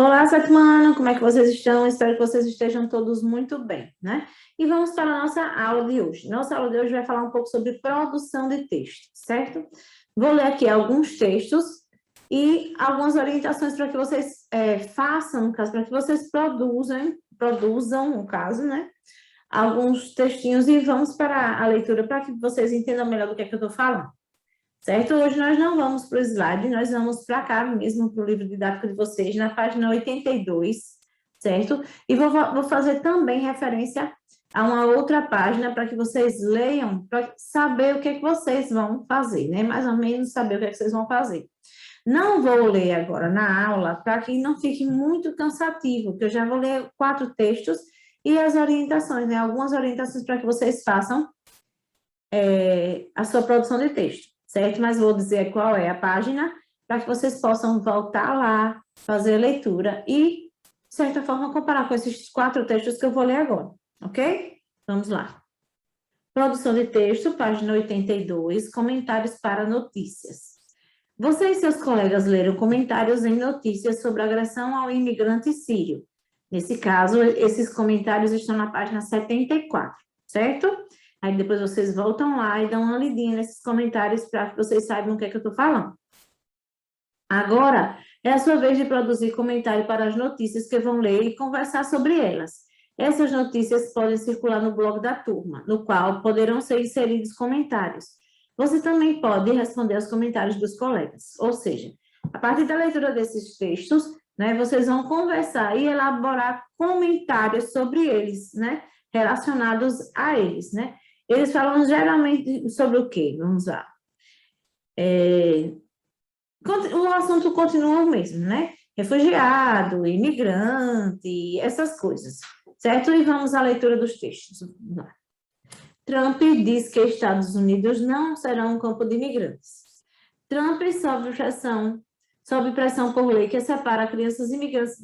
Olá, sétimo ano, como é que vocês estão? Espero que vocês estejam todos muito bem, né? E vamos para a nossa aula de hoje. Nossa aula de hoje vai falar um pouco sobre produção de texto, certo? Vou ler aqui alguns textos e algumas orientações para que vocês façam, no caso, para que vocês produzam, no caso, né? Alguns textinhos e vamos para a leitura para que vocês entendam melhor do que é que eu estou falando. Certo? Hoje nós não vamos para o slide, nós vamos para cá mesmo, para o livro didático de vocês, na página 82, certo? E vou fazer também referência a uma outra página para que vocês leiam, para saber o que é que vocês vão fazer, né? Mais ou menos saber o que é que vocês vão fazer. Não vou ler agora na aula, para que não fique muito cansativo, que eu já vou ler 4 textos e as orientações, né? Algumas orientações para que vocês façam a sua produção de texto, certo? Mas vou dizer qual é a página para que vocês possam voltar lá, fazer a leitura e, de certa forma, comparar com esses 4 textos que eu vou ler agora, ok? Vamos lá. Produção de texto, página 82, comentários para notícias. Você e seus colegas leram comentários em notícias sobre a agressão ao imigrante sírio. Nesse caso, esses comentários estão na página 74, certo? Aí depois vocês voltam lá e dão uma lidinha nesses comentários para que vocês saibam o que é que eu estou falando. Agora, é a sua vez de produzir comentário para as notícias que vão ler e conversar sobre elas. Essas notícias podem circular no blog da turma, no qual poderão ser inseridos comentários. Você também pode responder aos comentários dos colegas. Ou seja, a partir da leitura desses textos, né, vocês vão conversar e elaborar comentários sobre eles, né, relacionados a eles, né? Eles falam geralmente sobre o quê? Vamos lá. O assunto continua o mesmo, né? Refugiado, imigrante, essas coisas, certo? E vamos à leitura dos textos. Trump diz que Estados Unidos não serão um campo de imigrantes. Trump sob pressão por lei que separa crianças imigrantes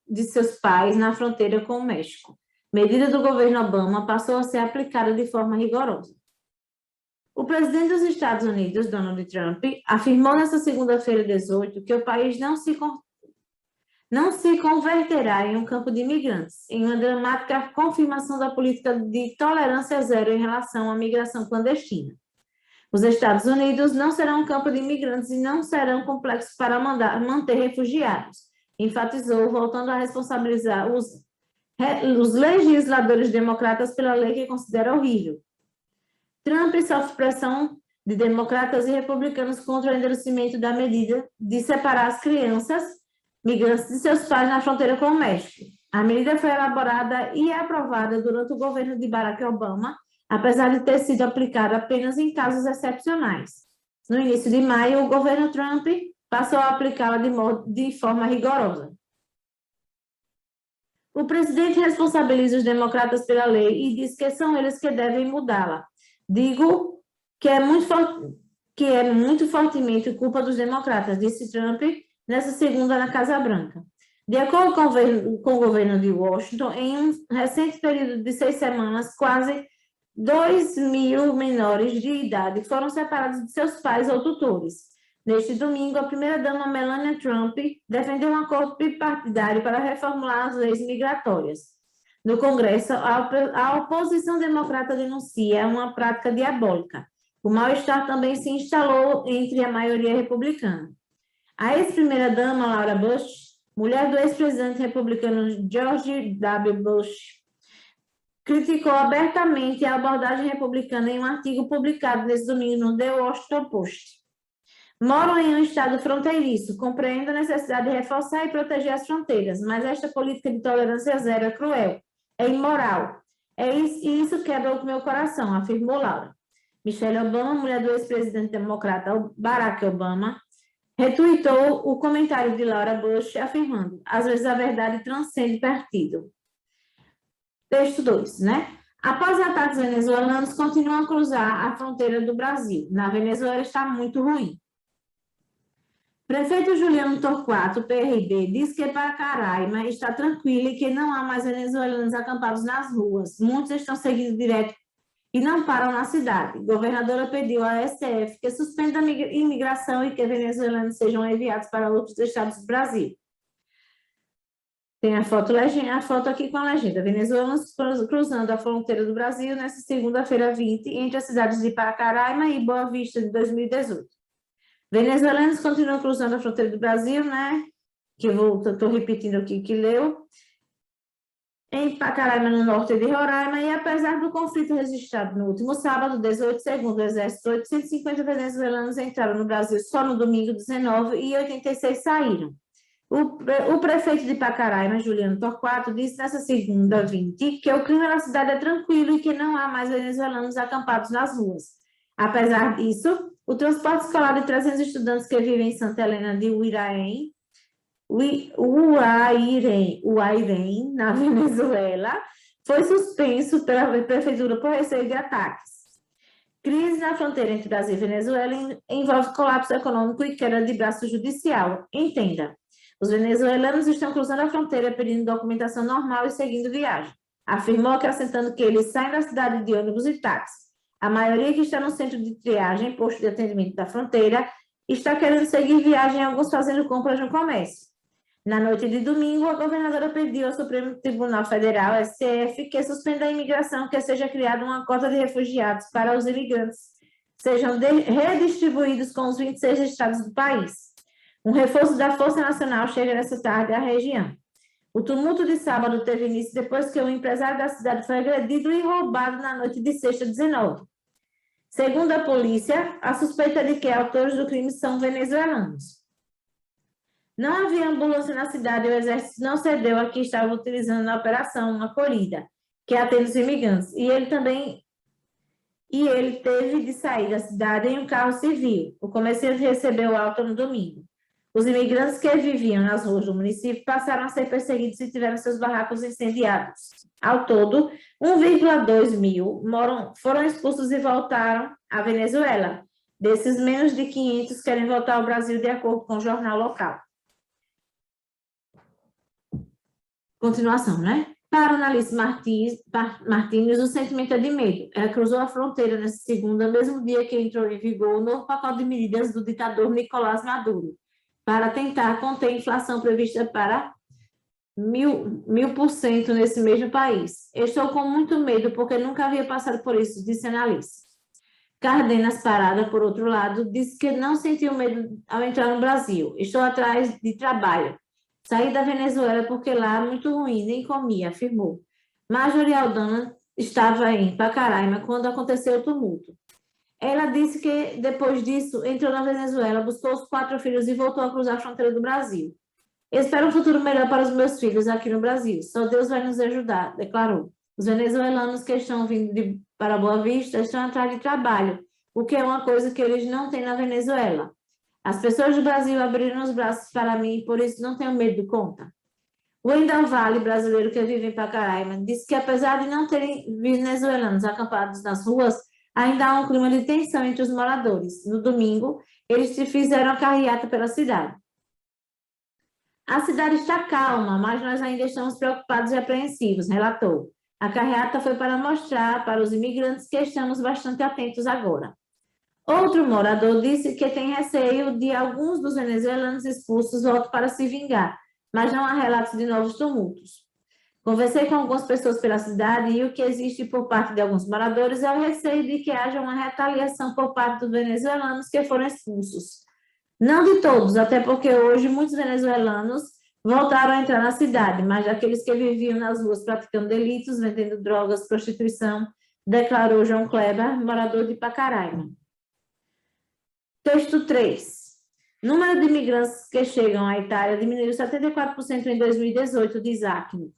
de seus pais na fronteira com o México. Medida do governo Obama passou a ser aplicada de forma rigorosa. O presidente dos Estados Unidos, Donald Trump, afirmou nesta segunda-feira, 18, que o país não se converterá em um campo de imigrantes, em uma dramática confirmação da política de tolerância zero em relação à migração clandestina. Os Estados Unidos não serão um campo de imigrantes e não serão complexos para manter refugiados, enfatizou, voltando a responsabilizar os legisladores democratas pela lei que considera horrível. Trump sofre pressão de democratas e republicanos contra o endurecimento da medida de separar as crianças migrantes de seus pais na fronteira com o México. A medida foi elaborada e aprovada durante o governo de Barack Obama, apesar de ter sido aplicada apenas em casos excepcionais. No início de maio, o governo Trump passou a aplicá-la de forma rigorosa. O presidente responsabiliza os democratas pela lei e diz que são eles que devem mudá-la. Digo que é muito fortemente culpa dos democratas, disse Trump nessa segunda na Casa Branca. De acordo com o governo de Washington, em um recente período de 6 semanas, quase 2.000 menores de idade foram separados de seus pais ou tutores. Neste domingo, a primeira-dama Melania Trump defendeu um acordo bipartidário para reformular as leis migratórias. No Congresso, a oposição democrata denuncia uma prática diabólica. O mal-estar também se instalou entre a maioria republicana. A ex-primeira-dama Laura Bush, mulher do ex-presidente republicano George W. Bush, criticou abertamente a abordagem republicana em um artigo publicado nesse domingo no The Washington Post. Moram em um estado fronteiriço, compreendo a necessidade de reforçar e proteger as fronteiras, mas esta política de tolerância zero é cruel, é imoral. E isso quebra o meu coração, afirmou Laura. Michelle Obama, mulher do ex-presidente democrata Barack Obama, retuitou o comentário de Laura Bush, afirmando: às vezes a verdade transcende partido. Texto 2, né? Após ataques venezuelanos, continuam a cruzar a fronteira do Brasil. Na Venezuela está muito ruim. Prefeito Juliano Torquato, PRB, diz que Pacaraima está tranquilo e que não há mais venezuelanos acampados nas ruas. Muitos estão seguindo direto e não param na cidade. Governadora pediu à STF que suspenda a imigração e que venezuelanos sejam enviados para outros estados do Brasil. Tem a foto aqui com a legenda. Venezuelanos cruzando a fronteira do Brasil nessa segunda-feira 20, entre as cidades de Pacaraima e Boa Vista, de 2018. Venezuelanos continuam cruzando a fronteira do Brasil, né? Que eu estou repetindo aqui que leu. Em Pacaraima, no norte de Roraima, e apesar do conflito registrado no último sábado, 18, segundo o Exército, 850 venezuelanos entraram no Brasil só no domingo 19 e 86 saíram. O prefeito de Pacaraima, Juliano Torquato, disse nessa segunda 20 que o clima na cidade é tranquilo e que não há mais venezuelanos acampados nas ruas. Apesar disso, o transporte escolar de 300 estudantes que vivem em Santa Helena de Uiraém, na Venezuela, foi suspenso pela prefeitura por receio de ataques. Crise na fronteira entre Brasil e Venezuela envolve colapso econômico e queda de braço judicial. Entenda, os venezuelanos estão cruzando a fronteira pedindo documentação normal e seguindo viagem. Afirmou, acrescentando que eles saem da cidade de ônibus e táxi. A maioria que está no centro de triagem, posto de atendimento da fronteira, está querendo seguir viagem, alguns fazendo compras no comércio. Na noite de domingo, a governadora pediu ao Supremo Tribunal Federal, STF, que suspenda a imigração, que seja criada uma cota de refugiados para os imigrantes sejam redistribuídos com os 26 estados do país. Um reforço da Força Nacional chega nessa tarde à região. O tumulto de sábado teve início depois que um empresário da cidade foi agredido e roubado na noite de sexta 19. Segundo a polícia, a suspeita é de que autores do crime são venezuelanos. Não havia ambulância na cidade e o exército não cedeu a que estava utilizando na operação uma acolhida, que atende os imigrantes. E ele teve de sair da cidade em um carro civil. O comerciante recebeu alta no domingo. Os imigrantes que viviam nas ruas do município passaram a ser perseguidos e tiveram seus barracos incendiados. Ao todo, 1,2 mil foram expulsos e voltaram à Venezuela. Desses, menos de 500 querem voltar ao Brasil, de acordo com o jornal local. Continuação, né? Para a Analice Martins, o sentimento é de medo. Ela cruzou a fronteira nessa segunda, mesmo dia que entrou em vigor o novo pacote de medidas do ditador Nicolás Maduro, para tentar conter a inflação prevista para 1000% nesse mesmo país. Estou com muito medo, porque nunca havia passado por isso, disse Analice. Cardenas Parada, por outro lado, disse que não sentiu medo ao entrar no Brasil. Estou atrás de trabalho. Saí da Venezuela porque lá é muito ruim, nem comia, afirmou. Marjorie Aldana estava em Pacaraima quando aconteceu o tumulto. Ela disse que, depois disso, entrou na Venezuela, buscou os 4 filhos e voltou a cruzar a fronteira do Brasil. Espero um futuro melhor para os meus filhos aqui no Brasil. Só Deus vai nos ajudar, declarou. Os venezuelanos que estão vindo para Boa Vista estão atrás de trabalho, o que é uma coisa que eles não têm na Venezuela. As pessoas do Brasil abriram os braços para mim e por isso não tenho medo, conta. O Wendel Vale, brasileiro que vive em Pacaraima, disse que apesar de não terem venezuelanos acampados nas ruas, ainda há um clima de tensão entre os moradores. No domingo, eles fizeram a carreata pela cidade. A cidade está calma, mas nós ainda estamos preocupados e apreensivos, relatou. A carreata foi para mostrar para os imigrantes que estamos bastante atentos agora. Outro morador disse que tem receio de alguns dos venezuelanos expulsos voltem para se vingar, mas não há relatos de novos tumultos. Conversei com algumas pessoas pela cidade e o que existe por parte de alguns moradores é o receio de que haja uma retaliação por parte dos venezuelanos que foram expulsos. Não de todos, até porque hoje muitos venezuelanos voltaram a entrar na cidade, mas daqueles que viviam nas ruas praticando delitos, vendendo drogas, prostituição, declarou João Kleber, morador de Pacaraima. Texto 3. Número de imigrantes que chegam à Itália diminuiu 74% em 2018, diz Acnur.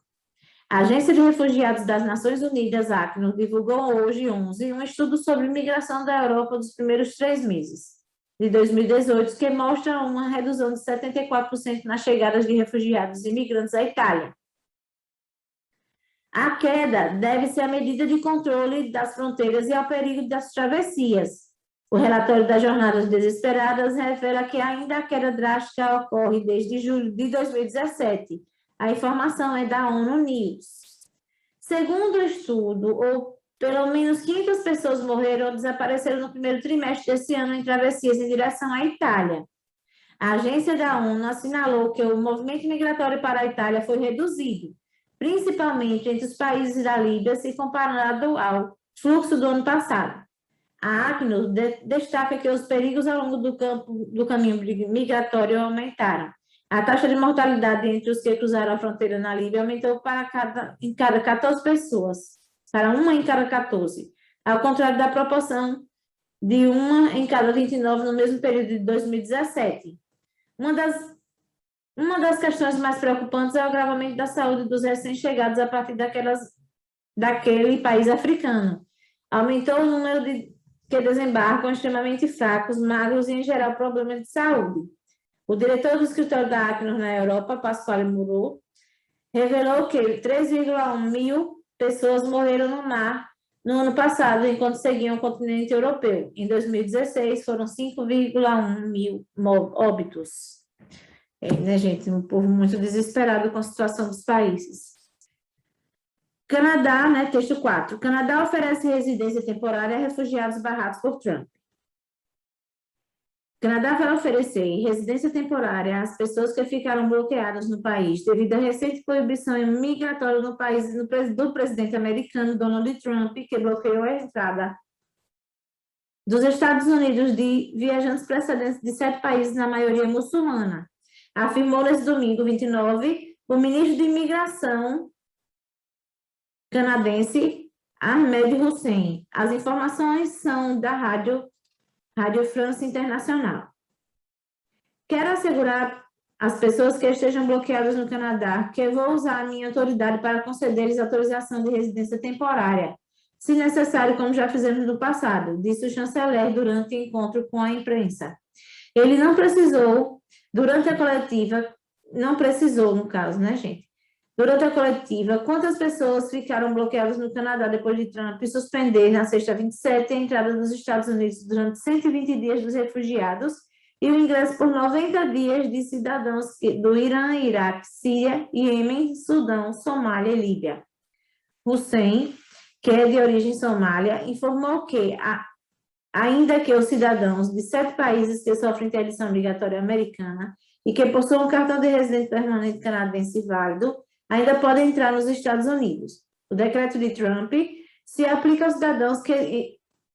A Agência de Refugiados das Nações Unidas, Acnur, divulgou hoje, 11, um estudo sobre imigração da Europa dos primeiros 3 meses de 2018, que mostra uma redução de 74% nas chegadas de refugiados e imigrantes à Itália. A queda deve-se à medida de controle das fronteiras e ao perigo das travessias. O relatório das Jornadas Desesperadas revela que ainda a queda drástica ocorre desde julho de 2017. A informação é da ONU News. Segundo o estudo, pelo menos 500 pessoas morreram ou desapareceram no primeiro trimestre desse ano em travessias em direção à Itália. A agência da ONU assinalou que o movimento migratório para a Itália foi reduzido, principalmente entre os países da Líbia, se comparado ao fluxo do ano passado. A Acnur destaca que os perigos ao longo do caminho migratório aumentaram. A taxa de mortalidade entre os que cruzaram a fronteira na Líbia aumentou em cada 14 pessoas, para uma em cada 14, ao contrário da proporção de uma em cada 29 no mesmo período de 2017. Uma das questões mais preocupantes é o agravamento da saúde dos recém-chegados a partir daquele país africano. Aumentou o número que desembarcam extremamente fracos, magros e, em geral, problemas de saúde. O diretor do escritório da Acnur na Europa, Pasquale Moreau, revelou que 3,1 mil pessoas morreram no mar no ano passado, enquanto seguiam o continente europeu. Em 2016, foram 5,1 mil óbitos. Né, gente? Um povo muito desesperado com a situação dos países. Canadá, né, texto 4. Canadá oferece residência temporária a refugiados barrados por Trump. Canadá vai oferecer residência temporária às pessoas que ficaram bloqueadas no país devido à recente proibição migratória no país do presidente americano Donald Trump, que bloqueou a entrada dos Estados Unidos de viajantes procedentes de 7 países, na maioria muçulmana. Afirmou nesse domingo, 29, o ministro de Imigração canadense Ahmed Hussein. As informações são da Rádio France Internacional. Quero assegurar às pessoas que estejam bloqueadas no Canadá que vou usar a minha autoridade para conceder-lhes autorização de residência temporária, se necessário, como já fizemos no passado, disse o chanceler durante encontro com a imprensa. Ele não precisou, durante a coletiva, não precisou, no caso, né, gente? Durante a coletiva, quantas pessoas ficaram bloqueadas no Canadá depois de Trump suspender, na sexta 27, a entrada dos Estados Unidos durante 120 dias dos refugiados e o ingresso por 90 dias de cidadãos do Irã, Iraque, Síria, Iêmen, Sudão, Somália e Líbia. Hussein, que é de origem somália, informou que, ainda que os cidadãos de 7 países que sofrem interdição migratória americana e que possuam um cartão de residente permanente canadense válido, ainda podem entrar nos Estados Unidos. O decreto de Trump se aplica aos cidadãos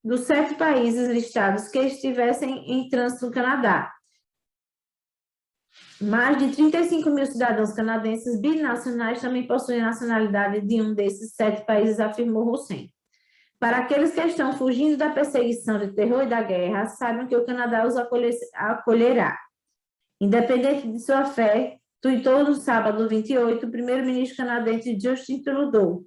dos 7 países listados que estivessem em trânsito no Canadá. Mais de 35 mil cidadãos canadenses binacionais também possuem a nacionalidade de um desses 7 países, afirmou Hussein. Para aqueles que estão fugindo da perseguição, do terror e da guerra, saibam que o Canadá os acolherá. Independente de sua fé, tuitou no sábado 28 o primeiro-ministro canadense Justin Trudeau.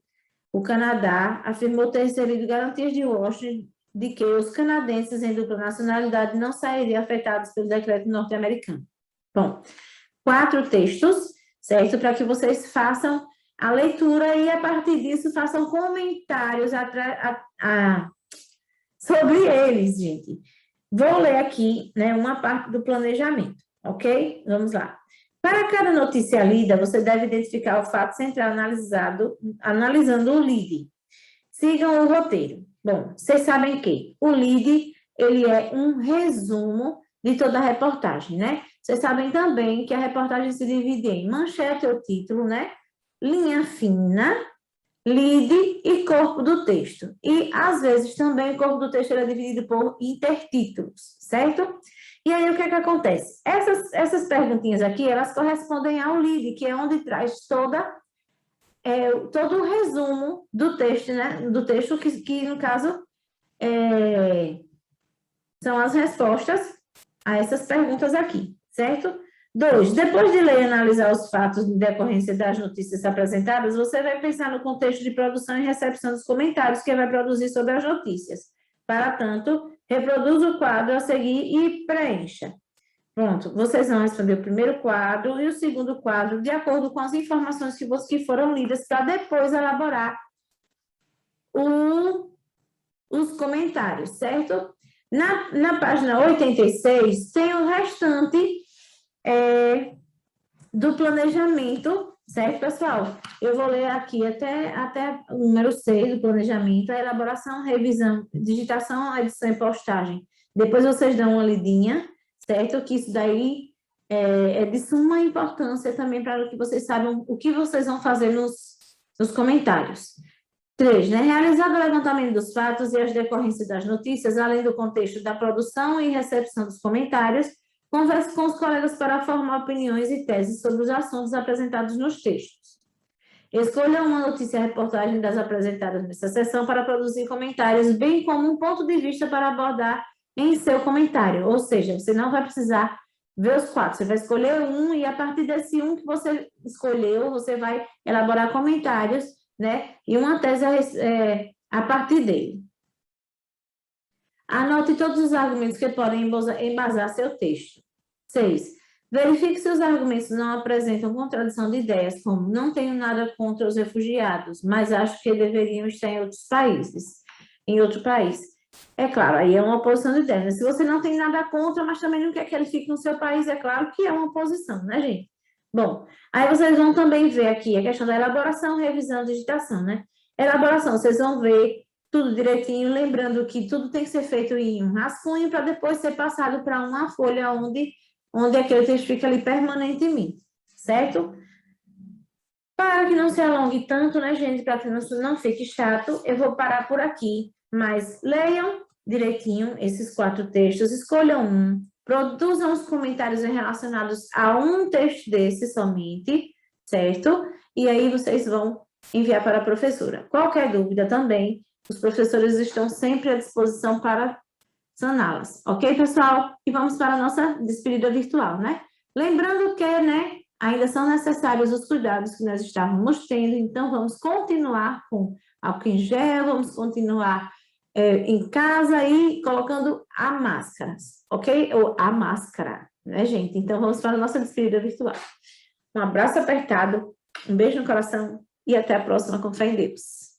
O Canadá afirmou ter recebido garantias de Washington de que os canadenses em dupla nacionalidade não sairiam afetados pelo decreto norte-americano. Bom, 4 textos, certo? Para que vocês façam a leitura e, a partir disso, façam comentários sobre eles, gente. Vou ler aqui, né, uma parte do planejamento, ok? Vamos lá. Para cada notícia lida, você deve identificar o fato central analisando o lead. Sigam o roteiro. Bom, vocês sabem que o lead, ele é um resumo de toda a reportagem, né? Vocês sabem também que a reportagem se divide em manchete ou título, né? Linha fina, lead e corpo do texto. E, às vezes, também o corpo do texto é dividido por intertítulos, certo? E aí, o que é que acontece? Essas perguntinhas aqui, elas correspondem ao lead, que é onde traz todo o resumo do texto, né? Do texto que no caso, são as respostas a essas perguntas aqui, certo? 2, depois de ler e analisar os fatos de decorrência das notícias apresentadas, você vai pensar no contexto de produção e recepção dos comentários que vai produzir sobre as notícias. Para tanto, reproduza o quadro a seguir e preencha. Pronto, vocês vão responder o primeiro quadro e o segundo quadro de acordo com as informações que foram lidas, para depois elaborar os comentários, certo? Na página 86, tem o restante do planejamento, certo, pessoal? Eu vou ler aqui até o número 6 do planejamento, a elaboração, revisão, digitação, edição e postagem. Depois vocês dão uma lidinha, certo? Que isso daí é de suma importância também para que vocês saibam o que vocês vão fazer nos comentários. 3, né? Realizado o levantamento dos fatos e as decorrências das notícias, além do contexto da produção e recepção dos comentários, converse com os colegas para formar opiniões e teses sobre os assuntos apresentados nos textos. Escolha uma notícia e reportagem das apresentadas nessa sessão para produzir comentários, bem como um ponto de vista para abordar em seu comentário. Ou seja, você não vai precisar ver os 4, você vai escolher um e a partir desse um que você escolheu, você vai elaborar comentários, né? E uma tese a partir dele. Anote todos os argumentos que podem embasar seu texto. 6. Verifique se os argumentos não apresentam contradição de ideias, como não tenho nada contra os refugiados, mas acho que deveriam estar em outros países, em outro país. É claro, aí é uma oposição de ideias. Se você não tem nada contra, mas também não quer que ele fique no seu país, é claro que é uma oposição, né, gente? Bom, aí vocês vão também ver aqui a questão da elaboração, revisão, digitação, né? Elaboração, vocês vão ver tudo direitinho, lembrando que tudo tem que ser feito em um rascunho para depois ser passado para uma folha onde aquele texto fica ali permanentemente, certo? Para que não se alongue tanto, né, gente, para que não fique chato, eu vou parar por aqui, mas leiam direitinho esses 4 textos, escolham um, produzam os comentários relacionados a um texto desse somente, certo? E aí vocês vão enviar para a professora. Qualquer dúvida também, os professores estão sempre à disposição para saná-las, ok, pessoal? E vamos para a nossa despedida virtual, né? Lembrando que, né, ainda são necessários os cuidados que nós estávamos tendo, então vamos continuar com álcool em gel, vamos continuar em casa e colocando a máscara, ok? Ou a máscara, né, gente? Então vamos para a nossa despedida virtual. Um abraço apertado, um beijo no coração e até a próxima, com fé em Deus.